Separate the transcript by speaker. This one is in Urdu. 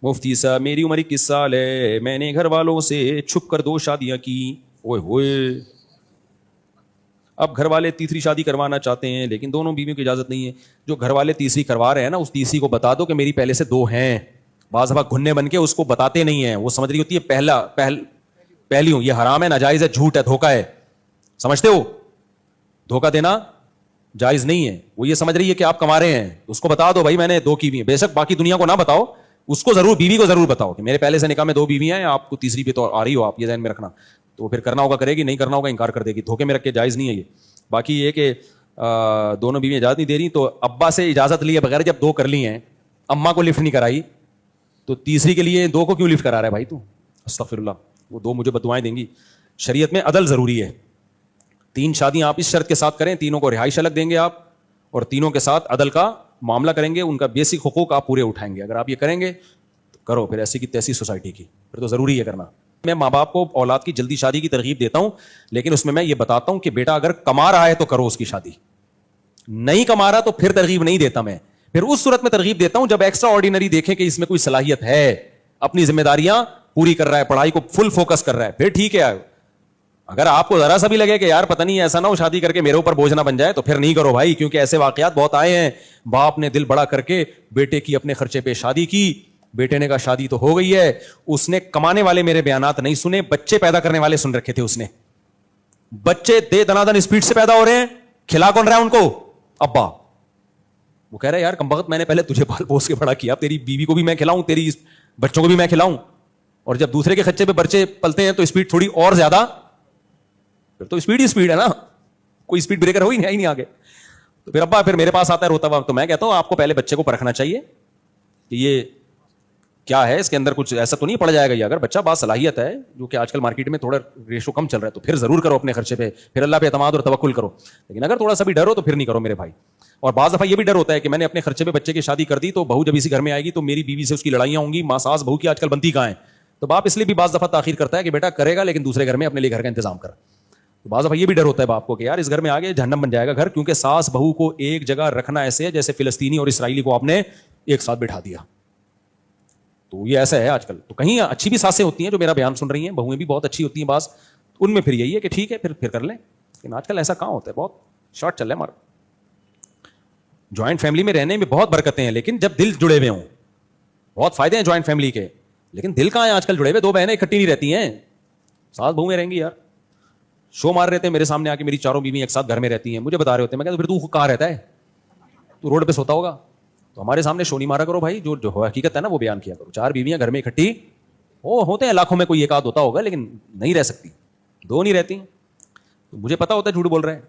Speaker 1: مفتی صاحب میری عمر 21 سال ہے, میں نے گھر والوں سے چھپ کر 2 شادیاں کی. اوئے ہوئے, اب گھر والے تیسری شادی کروانا چاہتے ہیں لیکن دونوں بیویوں کی اجازت نہیں ہے. جو گھر والے تیسری کروا رہے ہیں نا, اس تیسری کو بتا دو کہ میری پہلے سے 2 ہیں. بعض دفعہ گھننے بن کے اس کو بتاتے نہیں ہیں, وہ سمجھ رہی ہوتی ہے پہلی ہوں. یہ حرام ہے, ناجائز ہے, جھوٹ ہے, دھوکہ ہے. سمجھتے ہو, دھوکہ دینا جائز نہیں ہے. وہ یہ سمجھ رہی ہے کہ آپ کما رہے ہیں, اس کو بتا دو بھائی میں نے 2 کی بھی ہیں. بے شک باقی دنیا کو نہ بتاؤ, اس کو ضرور, بیوی کو ضرور بتاؤ کہ میرے پہلے سے نکاح میں 2 بیویاں ہیں, آپ کو تیسری پہ تو آ رہی ہو, آپ یہ ذہن میں رکھنا. تو پھر کرنا ہوگا کرے گی, نہیں کرنا ہوگا انکار کر دے گی. دھوکے میں رکھ کے جائز نہیں ہے یہ. باقی یہ کہ دونوں بیویاں اجازت نہیں دے رہی, تو ابا سے اجازت لیے بغیر جب 2 کر لی ہیں, اماں کو لفٹ نہیں کرائی, تو تیسری کے لیے 2 کو کیوں لفٹ کرا رہا ہے بھائی تو؟ استغفر اللہ, وہ 2 مجھے بددعائیں دیں گی. شریعت میں عدل ضروری ہے. 3 شادیاں آپ اس شرط کے ساتھ کریں, تینوں کو رہائش الگ دیں گے آپ, اور تینوں کے ساتھ عدل کا معاملہ کریں گے, ان کا بیسک حقوق آپ پورے اٹھائیں گے. اگر آپ یہ کریں گے تو کرو, پھر ایسی کی تیسی سوسائٹی کی, پھر تو ضروری ہے کرنا. میں ماں باپ کو اولاد کی جلدی شادی کی ترغیب دیتا ہوں, لیکن اس میں یہ بتاتا ہوں کہ بیٹا اگر کما رہا ہے تو کرو اس کی شادی, نہیں کما رہا تو پھر ترغیب نہیں دیتا میں. پھر اس صورت میں ترغیب دیتا ہوں جب ایکسٹرا آرڈینری دیکھیں کہ اس میں کوئی صلاحیت ہے, اپنی ذمہ داریاں پوری کر رہا ہے, پڑھائی کو فل فوکس کر رہا ہے, پھر ٹھیک ہے. اگر آپ کو ذرا سا بھی لگے کہ یار پتہ نہیں ایسا نہ ہو شادی کر کے میرے اوپر بوجھ نہ بن جائے, تو پھر نہیں کرو بھائی, کیونکہ ایسے واقعات بہت آئے ہیں. باپ نے دل بڑا کر کے بیٹے کی اپنے خرچے پہ شادی کی, بیٹے نے کہا شادی تو ہو گئی ہے, اس نے کمانے والے میرے بیانات نہیں سنے, بچے پیدا کرنے والے سن رکھے تھے اس نے. بچے دے دنادن اسپیڈ سے پیدا ہو رہے ہیں, کھلا کون رہا ہے ان کو؟ ابا. وہ کہہ رہا ہے یار کمبخت, میں نے پہلے تجھے پال پوس کے بڑا کیا, تیری بیوی کو بھی میں کھلاؤں, تیری بچوں کو بھی میں کھلاؤں, اور جب دوسرے کے خرچے پہ بچے پلتے ہیں تو اسپیڈ تھوڑی اور زیادہ, پھر تو اسپیڈ ہی اسپیڈ ہے نا, کوئی اسپیڈ بریکر ہو ہی نہیں آگے. تو پھر ابا پھر میرے پاس آتا ہے روتا ہوا, تو میں کہتا ہوں آپ کو پہلے بچے کو پرکھنا چاہیے کہ یہ کیا ہے, اس کے اندر کچھ ایسا تو نہیں پڑ جائے گا. یہ اگر بچہ با صلاحیت ہے, جو کہ آج کل مارکیٹ میں تھوڑا ریشو کم چل رہا ہے, تو پھر ضرور کرو اپنے خرچے پہ, پھر اللہ پہ اعتماد اور توکل کرو. لیکن اگر تھوڑا سا بھی ڈر ہو تو پھر نہیں کرو میرے بھائی. اور بعض دفعہ یہ بھی ڈر ہوتا ہے کہ میں نے اپنے خرچے پہ بچے کی شادی کر دی, تو بہو جب اسی گھر میں آئے گی تو میری بیوی سے اس کی لڑائیاں ہوں گی, ماں ساس بہو کی آج کل بنتی کہاں ہے. تو باپ اس لیے بھی بعض دفعہ تاخیر کرتا ہے کہ بیٹا کرے گا لیکن دوسرے گھر میں اپنے لیے گھر کا انتظام کر. تو بعض دفعہ یہ بھی ڈر ہوتا ہے باپ کو کہ یار اس گھر میں آگے جہنم بن جائے گا گھر, کیونکہ ساس بہو کو ایک جگہ رکھنا ایسے ہے جیسے فلسطینی اور اسرائیلی کو آپ نے ایک ساتھ بٹھا دیا. تو یہ ایسا ہے آج کل. تو کہیں اچھی بھی ساسیں ہوتی ہیں جو میرا بیان سن رہی ہیں, بہویں بھی بہت اچھی ہوتی ہیں بعض, ان میں پھر یہی ہے کہ ٹھیک ہے پھر کر لیں. لیکن آج کل ایسا کہاں ہوتا ہے, بہت شارٹ چل رہا ہے ہمارا. جوائنٹ فیملی میں رہنے میں بہت برکتیں ہیں, لیکن جب دل جڑے ہوئے ہوں, بہت فائدے ہیں جوائنٹ فیملی کے, لیکن دل کہاں ہے آج کل جڑے ہوئے. 2 بہنیں اکٹھی نہیں رہتی ہیں, ساس بہو میں رہیں گی یار. شو مار رہے تھے میرے سامنے آ کے, میری چاروں بیوی ایک ساتھ گھر میں رہتی ہیں, مجھے بتا رہے ہوتے ہیں, میں کہتا پھر تو کہاں رہتا ہے, تو روڈ پہ سوتا ہوگا. تو ہمارے سامنے شو نہیں مارا کرو بھائی, جو حقیقت ہے نا وہ بیان کیا کرو. 4 بیویاں گھر میں اکٹھی ہوتے ہیں, لاکھوں میں کوئی ایک آدھ ہوتا ہوگا, لیکن نہیں رہ سکتی, 2 نہیں رہتی. مجھے پتا ہوتا ہے جھوٹ بول رہے ہیں,